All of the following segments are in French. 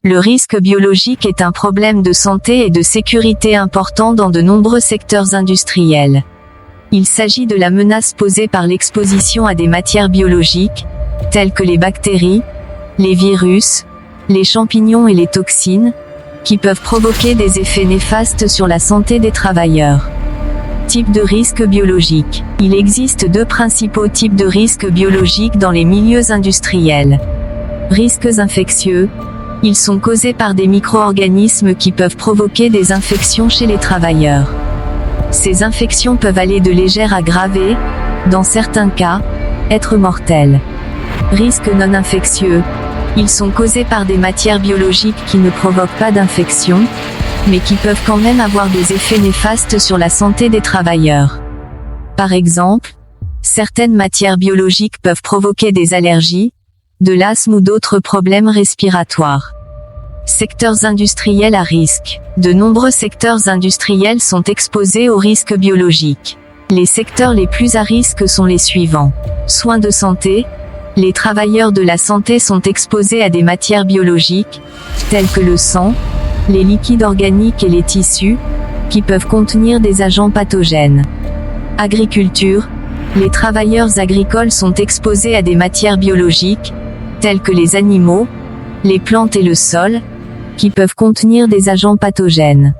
le risque biologique est un problème de santé et de sécurité important dans de nombreux secteurs industriels. Il s'agit de la menace posée par l'exposition à des matières biologiques, telles que les bactéries, les virus, les champignons et les toxines, qui peuvent provoquer des effets néfastes sur la santé des travailleurs. Type de risque biologique. Il existe deux principaux types de risques biologiques dans les milieux industriels. Risques infectieux. Ils sont causés par des micro-organismes qui peuvent provoquer des infections chez les travailleurs. Ces infections peuvent aller de légères à gravées, dans certains cas, être mortelles. Risques non infectieux. Ils sont causés par des matières biologiques qui ne provoquent pas d'infection, mais qui peuvent quand même avoir des effets néfastes sur la santé des travailleurs. Par exemple, certaines matières biologiques peuvent provoquer des allergies, de l'asthme ou d'autres problèmes respiratoires. Secteurs industriels à risque. De nombreux secteurs industriels sont exposés aux risques biologiques. Les secteurs les plus à risque sont les suivants. Soins de santé. Les travailleurs de la santé sont exposés à des matières biologiques, telles que le sang, les liquides organiques et les tissus, qui peuvent contenir des agents pathogènes. Agriculture. Les travailleurs agricoles sont exposés à des matières biologiques, telles que les animaux, les plantes et le sol, qui peuvent contenir des agents pathogènes.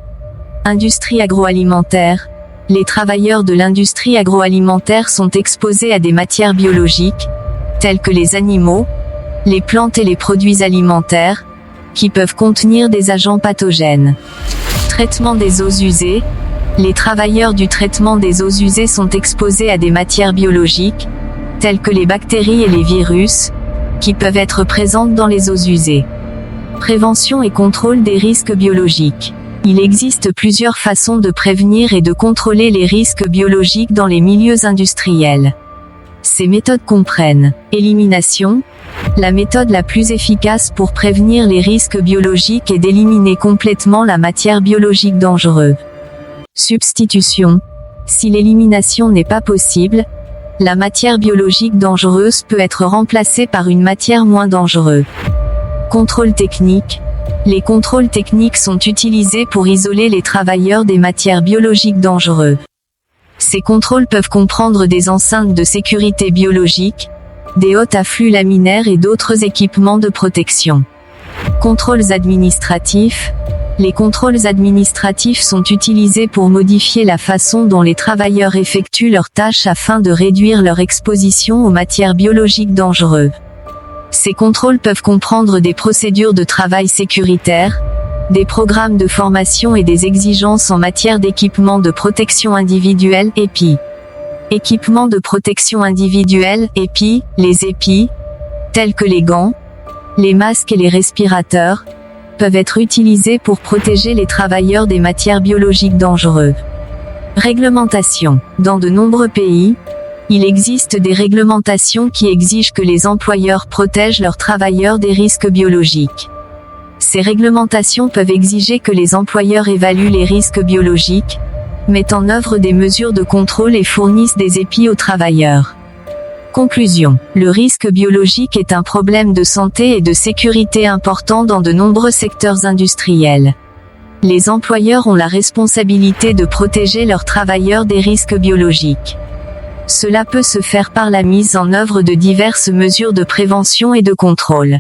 Industrie agroalimentaire. Les travailleurs de l'industrie agroalimentaire sont exposés à des matières biologiques, telles que les animaux, les plantes et les produits alimentaires, qui peuvent contenir des agents pathogènes. Traitement des eaux usées. Les travailleurs du traitement des eaux usées sont exposés à des matières biologiques, telles que les bactéries et les virus, qui peuvent être présentes dans les eaux usées. Prévention et contrôle des risques biologiques. Il existe plusieurs façons de prévenir et de contrôler les risques biologiques dans les milieux industriels. Ces méthodes comprennent élimination. La méthode la plus efficace pour prévenir les risques biologiques est d'éliminer complètement la matière biologique dangereuse. Substitution. Si l'élimination n'est pas possible, la matière biologique dangereuse peut être remplacée par une matière moins dangereuse. Contrôle technique. Les contrôles techniques sont utilisés pour isoler les travailleurs des matières biologiques dangereuses. Ces contrôles peuvent comprendre des enceintes de sécurité biologique, des hôtes à flux laminaires et d'autres équipements de protection. Contrôles administratifs. Les contrôles administratifs sont utilisés pour modifier la façon dont les travailleurs effectuent leurs tâches afin de réduire leur exposition aux matières biologiques dangereuses. Ces contrôles peuvent comprendre des procédures de travail sécuritaires, des programmes de formation et des exigences en matière d'équipement de protection individuelle (EPI). Équipements de protection individuelle (EPI), les EPI, tels que les gants, les masques et les respirateurs, peuvent être utilisés pour protéger les travailleurs des matières biologiques dangereuses. Réglementation. Dans de nombreux pays, il existe des réglementations qui exigent que les employeurs protègent leurs travailleurs des risques biologiques. Ces réglementations peuvent exiger que les employeurs évaluent les risques biologiques, mettent en œuvre des mesures de contrôle et fournissent des EPI aux travailleurs. Conclusion. Le risque biologique est un problème de santé et de sécurité important dans de nombreux secteurs industriels. Les employeurs ont la responsabilité de protéger leurs travailleurs des risques biologiques. Cela peut se faire par la mise en œuvre de diverses mesures de prévention et de contrôle.